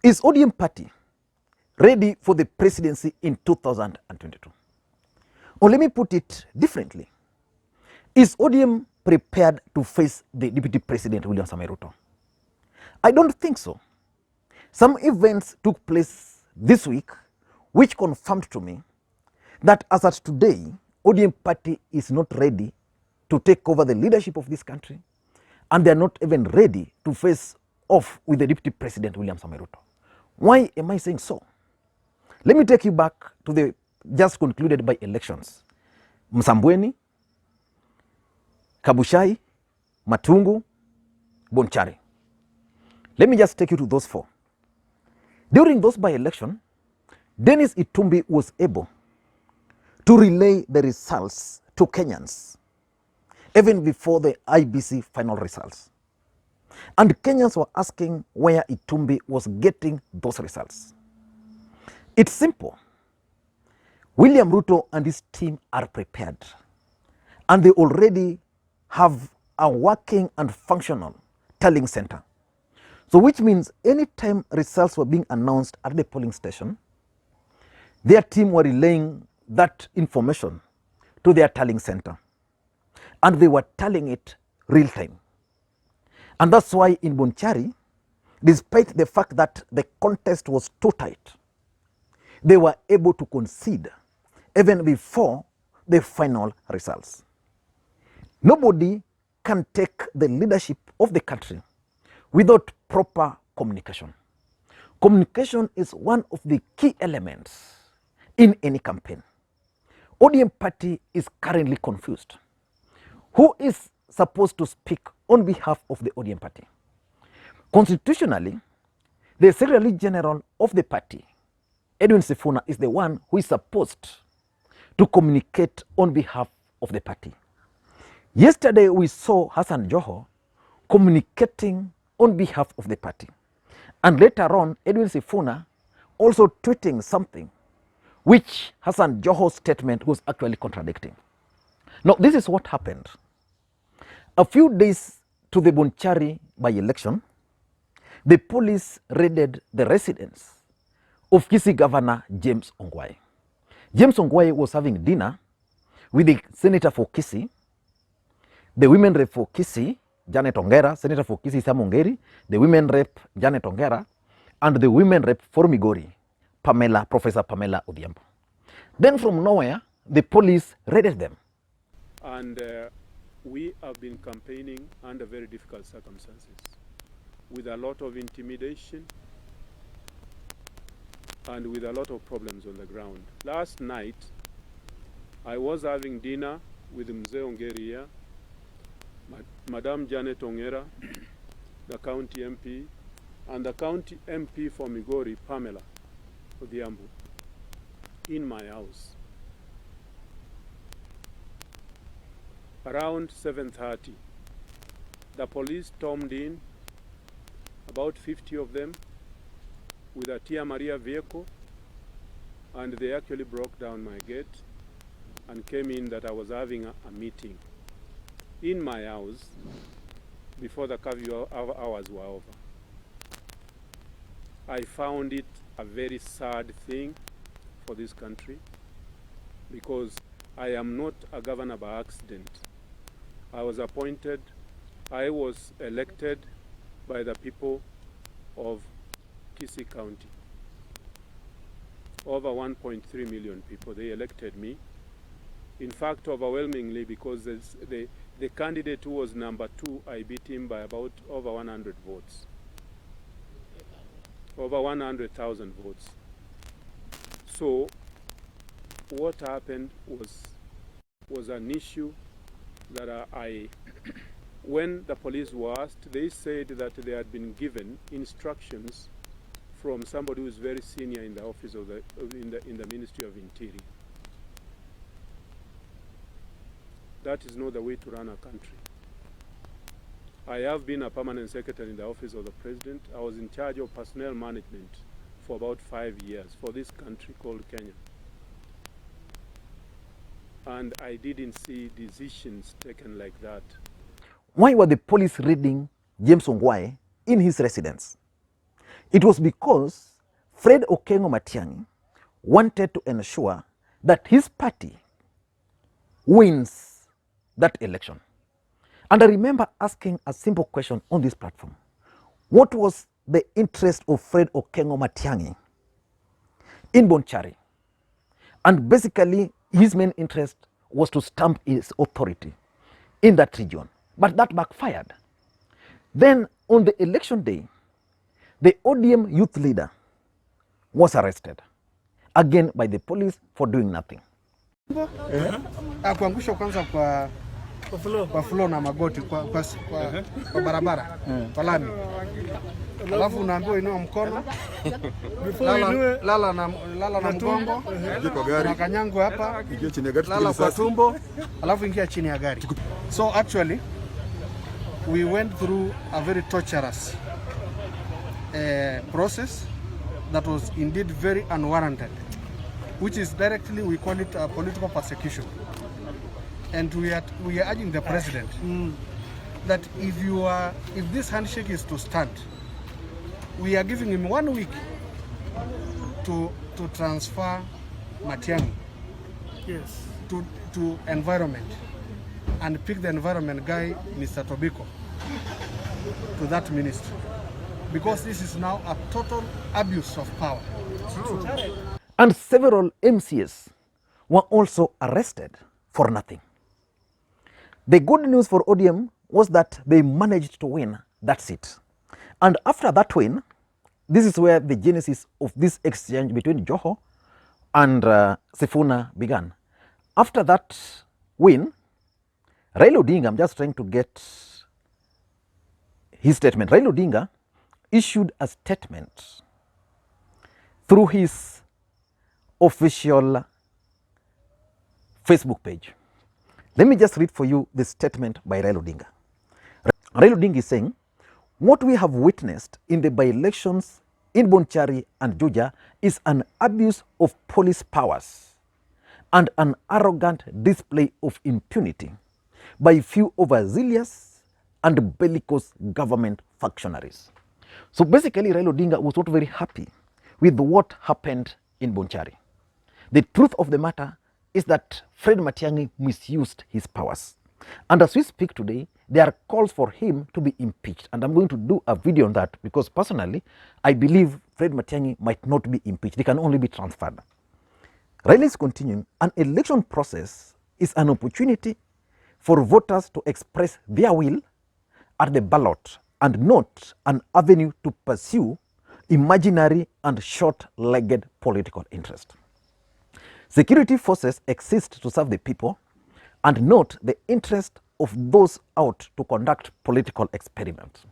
Is ODM party ready for the presidency in 2022? Or let me put it differently. Is ODM prepared to face the Deputy President William Samoei Ruto? I don't think so. Some events took place this week which confirmed to me that as at today, ODM party is not ready to take over the leadership of this country, and they are not even ready to face off with the Deputy President William Samoei Ruto. Why am I saying so? Let me take you back to the just concluded by elections. Msambweni, Kabuchai, Matungu, Bonchari. Let me just take you to those four. During those by-election, Dennis Itumbi was able to relay the results to Kenyans even before the IBC final results. And Kenyans were asking where Itumbi was getting those results. It's simple. William Ruto and his team are prepared, and they already have a working and functional tallying center. So which means anytime results were being announced at the polling station, their team were relaying that information to their tallying center, and they were tallying it real time. And that's why in Bonchari, despite the fact that the contest was too tight, they were able to concede even before the final results. Nobody can take the leadership of the country without proper communication. Communication is one of the key elements in any campaign. ODM party is currently confused. Who is supposed to speak on behalf of the ODM party? Constitutionally, the Secretary General of the party, Edwin Sifuna, is the one who is supposed to communicate on behalf of the party. Yesterday, we saw Hassan Joho communicating on behalf of the party. And later on, Edwin Sifuna also tweeting something which Hassan Joho's statement was actually contradicting. Now, this is what happened. A few days to the Bonchari by-election, the police raided the residence of Kisii Governor James Ongwae. James Ongwae was having dinner with the senator for Kisii, the women rep for Kisii, Janet Ongera, senator for Kisii Sam Ongeri, the women rep Janet Ongera, and the women rep for Migori, Professor Pamela Odhiambo. Then from nowhere, the police raided them. And we have been campaigning under very difficult circumstances, with a lot of intimidation and with a lot of problems on the ground. Last night, I was having dinner with Mzee Ongeri, Madam Janet Ongera, the county MP, and the county MP for Migori, Pamela Odhiambo, in my house. Around 7:30, the police stormed in, about 50 of them, with a Tia Maria vehicle, and they actually broke down my gate and came in that I was having a meeting in my house before the curfew hours were over. I found it a very sad thing for this country, because I am not a governor by accident. I was appointed, I was elected by the people of Kisii County. Over 1.3 million people, they elected me. In fact, overwhelmingly, because the candidate who was number 2, I beat him by about over 100 votes. Over 100,000 votes. So what happened was an issue that when the police were asked, they said that they had been given instructions from somebody who is very senior in the office of in the Ministry of Interior. That is not the way to run a country. I have been a permanent secretary in the office of the president. I was in charge of personnel management for about 5 years for this country called Kenya. And I didn't see decisions taken like that. Why were the police raiding James Ongwae in his residence? It was because Fred Okengo Matiangi wanted to ensure that his party wins that election. And I remember asking a simple question on this platform. What was the interest of Fred Okengo Matiangi in Bonchari? And basically, his main interest was to stamp his authority in that region. But that backfired. Then on the election day, the ODM youth leader was arrested, again by the police for doing nothing. Kuangusha kwanza kwa floor na magoti kwa barabara kwa lami, alafu unaambiwa inua mkono, lala na mgongo, na kanyango hapa, lala kwa tumbo, alafu ingia chini ya gari. So actually we went through a very torturous process that was indeed very unwarranted, which is directly, we call it a political persecution. And we are urging the president that if this handshake is to stand, we are giving him 1 week to transfer Matiangi to environment and pick the environment guy, Mr. Tobiko, to that ministry, because this is now a total abuse of power. And several MCs were also arrested for nothing. The good news for ODM was that they managed to win that seat. And after that win, this is where the genesis of this exchange between Joho and Sifuna began. After that win, Raila Odinga, I'm just trying to get his statement. Raila Odinga issued a statement through his official Facebook page. Let me just read for you the statement by Raila Odinga. Raila Odinga is saying, what we have witnessed in the by-elections in Bonchari and Juja is an abuse of police powers and an arrogant display of impunity by few overzealous and bellicose government functionaries. So basically, Raila Odinga was not very happy with what happened in Bonchari. The truth of the matter is that Fred Matiangi misused his powers. And as we speak today, there are calls for him to be impeached. And I'm going to do a video on that because personally, I believe Fred Matiangi might not be impeached. They can only be transferred. Raila is continuing, an election process is an opportunity for voters to express their will at the ballot and not an avenue to pursue imaginary and short-legged political interest. Security forces exist to serve the people and not the interest of those out to conduct political experiments.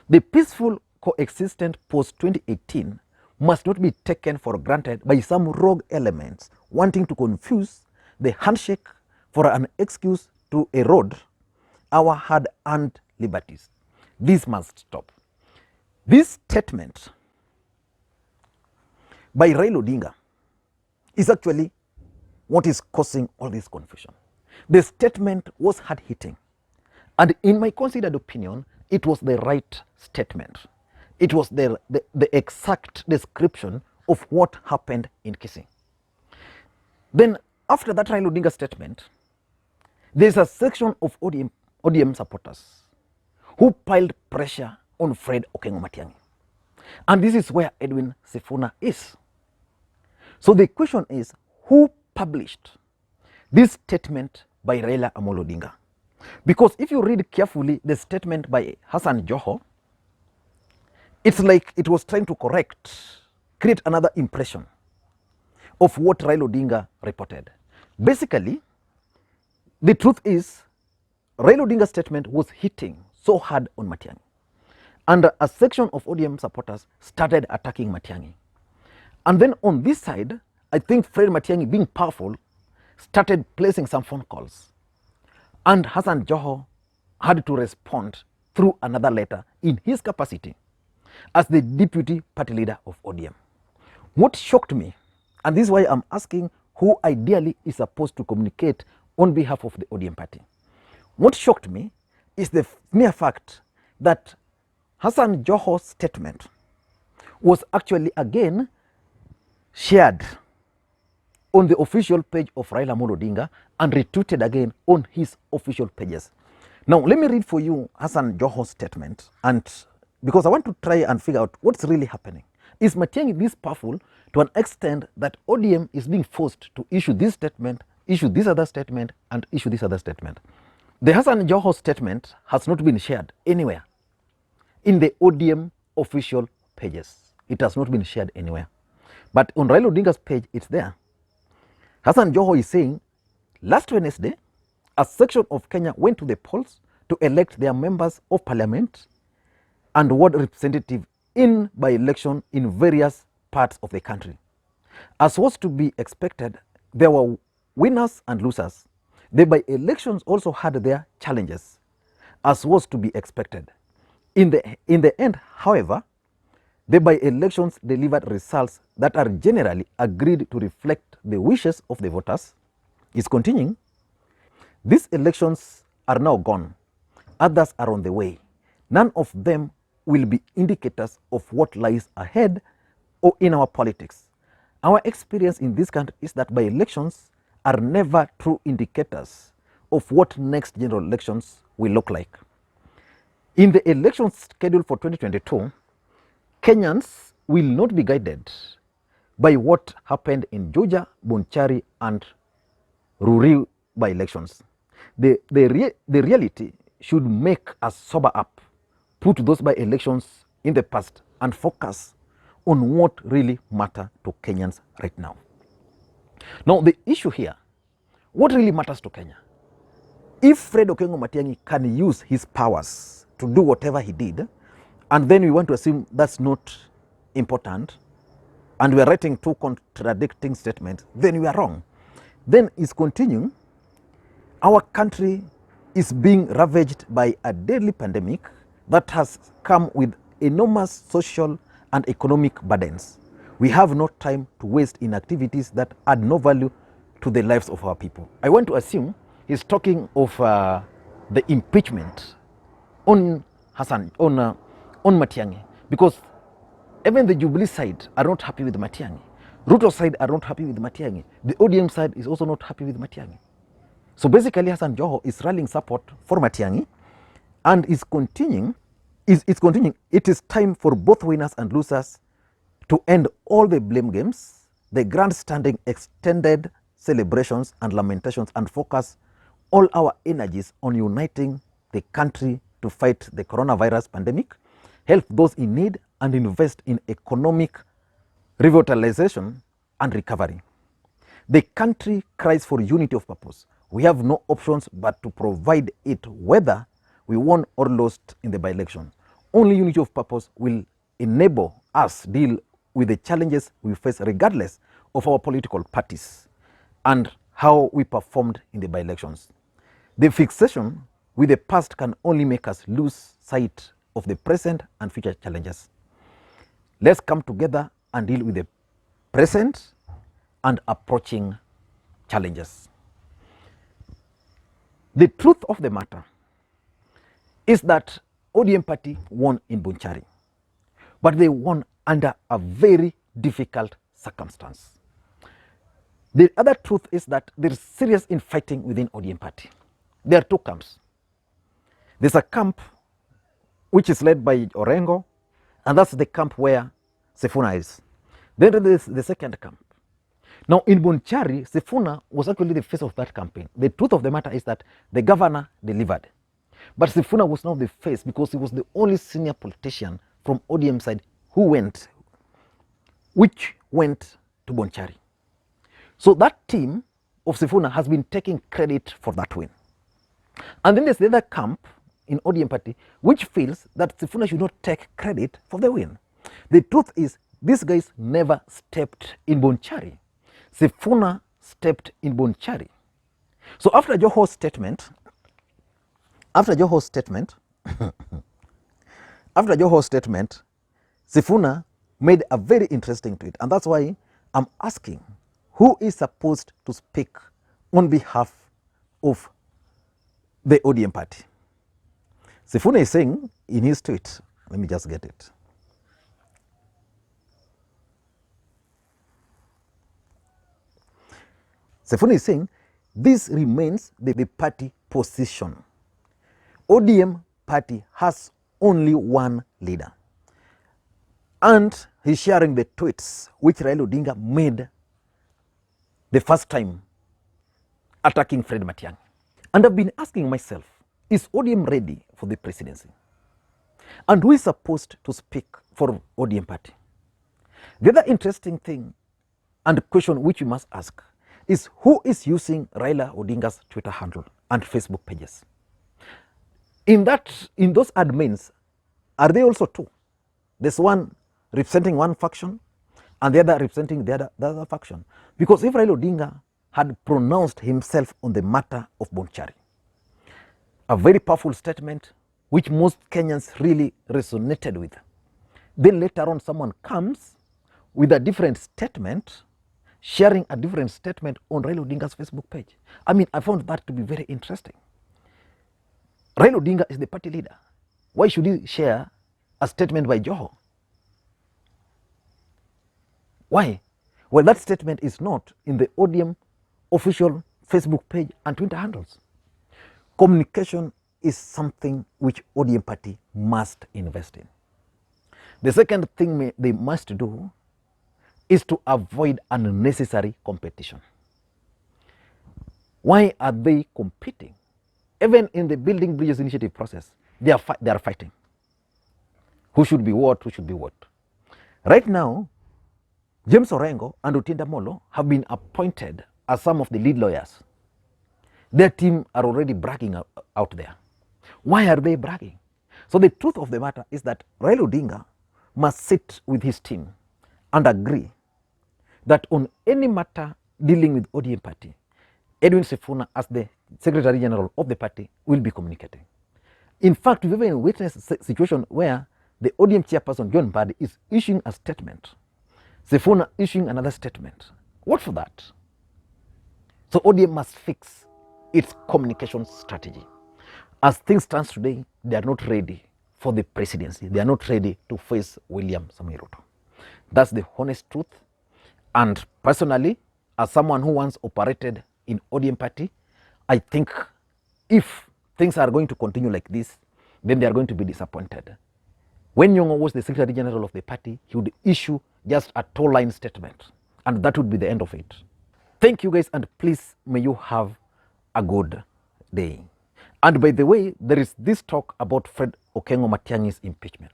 The peaceful coexistence post-2018 must not be taken for granted by some rogue elements wanting to confuse the handshake for an excuse to erode our hard-earned liberties. This must stop. This statement by Raila Odinga is actually what is causing all this confusion. The statement was hard-hitting, and in my considered opinion, it was the right statement. It was the exact description of what happened in Kisii. Then after that Raila Odinga statement, there is a section of ODM supporters who piled pressure on Fred Okengo Matiangi. And this is where Edwin Sifuna is. So the question is, who published this statement by Raila Amolo Odinga? Because if you read carefully the statement by Hassan Joho, it's like it was trying to create another impression of what Raila Odinga reported. Basically, the truth is, Raila Odinga's statement was hitting so hard on Matiangi. And a section of ODM supporters started attacking Matiangi. And then on this side, I think Fred Matiangi, being powerful, started placing some phone calls. And Hassan Joho had to respond through another letter in his capacity as the deputy party leader of ODM. What shocked me, and this is why I'm asking who ideally is supposed to communicate on behalf of the ODM party. What shocked me is the mere fact that Hassan Joho's statement was actually again shared on the official page of Raila Odinga and retweeted again on his official pages. Now, let me read for you Hassan Joho's statement, and because I want to try and figure out what's really happening. Is Matiangi this powerful to an extent that ODM is being forced to issue this statement, issue this other statement, and issue this other statement? The Hassan Joho statement has not been shared anywhere in the ODM official pages. It has not been shared anywhere. But on Raila Odinga's page, it's there. Hassan Joho is saying, last Wednesday, a section of Kenya went to the polls to elect their members of parliament and ward representative in by-election in various parts of the country. As was to be expected, there were winners and losers. The by-elections also had their challenges, as was to be expected. In the end, however, the by-elections delivered results that are generally agreed to reflect the wishes of the voters. Is continuing. These elections are now gone. Others are on the way. None of them will be indicators of what lies ahead or in our politics. Our experience in this country is that by-elections are never true indicators of what next general elections will look like. In the elections scheduled for 2022, Kenyans will not be guided by what happened in Juja, Bonchari, and Ruri by-elections. The reality should make us sober up, put those by-elections in the past, and focus on what really matters to Kenyans right now. Now, the issue here, what really matters to Kenya? If Fred Okengo Matiangi can use his powers to do whatever he did, and then we want to assume that's not important, and we are writing two contradicting statements, then we are wrong. Then is continuing, our country is being ravaged by a deadly pandemic that has come with enormous social and economic burdens. We have no time to waste in activities that add no value to the lives of our people. I want to assume he's talking of the impeachment on Matiangi, because even the Jubilee side are not happy with Matiangi. Ruto side are not happy with Matiangi. The ODM side is also not happy with Matiangi. So basically, Hassan Joho is rallying support for Matiangi and is continuing. It is time for both winners and losers to end all the blame games, the grandstanding extended celebrations and lamentations, and focus all our energies on uniting the country to fight the coronavirus pandemic, help those in need, and invest in economic revitalization and recovery. The country cries for unity of purpose. We have no options but to provide it, whether we won or lost in the by-election. Only unity of purpose will enable us deal with the challenges we face, regardless of our political parties and how we performed in the by-elections. The fixation with the past can only make us lose sight of the present and future challenges. Let's come together and deal with the present and approaching challenges. The truth of the matter is that ODM party won in Bonchari, but they won under a very difficult circumstance. The other truth is that there is serious infighting within ODM party. There are two camps. There's a camp which is led by Orengo, and that's the camp where Sifuna is. Then there's the second camp. Now in Bonchari, Sifuna was actually the face of that campaign. The truth of the matter is that the governor delivered. But Sifuna was now the face because he was the only senior politician from ODM side which went to Bonchari. So that team of Sifuna has been taking credit for that win. And then there's the other camp in ODM party which feels that Sifuna should not take credit for the win. The truth is, these guys never stepped in Bonchari. Sifuna stepped in Bonchari. So after Joho's statement, Sifuna made a very interesting tweet, and that's why I'm asking, who is supposed to speak on behalf of the ODM party? Sifuna is saying in his tweet, Let me just get it. Sifuna is saying this remains the party position. ODM party has only one leader. And he's sharing the tweets which Raila Odinga made the first time attacking Fred Matiangi. And I've been asking myself, is ODM ready for the presidency? And who is supposed to speak for ODM party? The other interesting thing and question which we must ask is who is using Raila Odinga's Twitter handle and Facebook pages? In those admins, are they also two? There's one representing one faction and the other representing the other faction. Because if Raila Odinga had pronounced himself on the matter of Bonchari, a very powerful statement which most Kenyans really resonated with, then later on someone comes with a different statement, sharing a different statement on Raila Odinga's Facebook page. I mean, I found that to be very interesting. Raila Odinga is the party leader. Why should he share a statement by Joho? Why? Well, that statement is not in the ODM official Facebook page and Twitter handles. Communication is something which ODM party must invest in. The second thing they must do is to avoid unnecessary competition. Why are they competing? Even in the Building Bridges Initiative process, they are fighting. Who should be what, who should be what. Right now, James Orengo and Otinda Molo have been appointed as some of the lead lawyers. Their team are already bragging out there. Why are they bragging? So the truth of the matter is that Raila Odinga must sit with his team and agree that on any matter dealing with ODM party, Edwin Sifuna as the Secretary General of the party will be communicating. In fact, we've even witnessed a situation where the ODM chairperson, John Mbadi, is issuing a statement. Sifuna issuing another statement. What for that? So ODM must fix its communication strategy. As things stand today, they are not ready for the presidency. They are not ready to face William Samoei Ruto. That's the honest truth. And personally, as someone who once operated in ODM party, I think if things are going to continue like this, then they are going to be disappointed. When Nyong'o was the Secretary General of the party, he would issue just a two-line statement, and that would be the end of it. Thank you guys, and please may you have a good day. And by the way, there is this talk about Fred Okengo Matiangi's impeachment.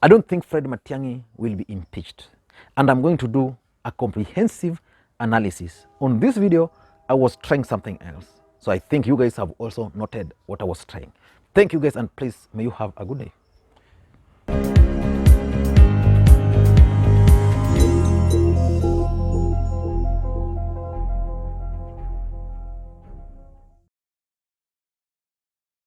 I don't think Fred Matiangi will be impeached, and I'm going to do a comprehensive analysis. On this video, I was trying something else. So I think you guys have also noted what I was trying. Thank you guys, and please may you have a good day.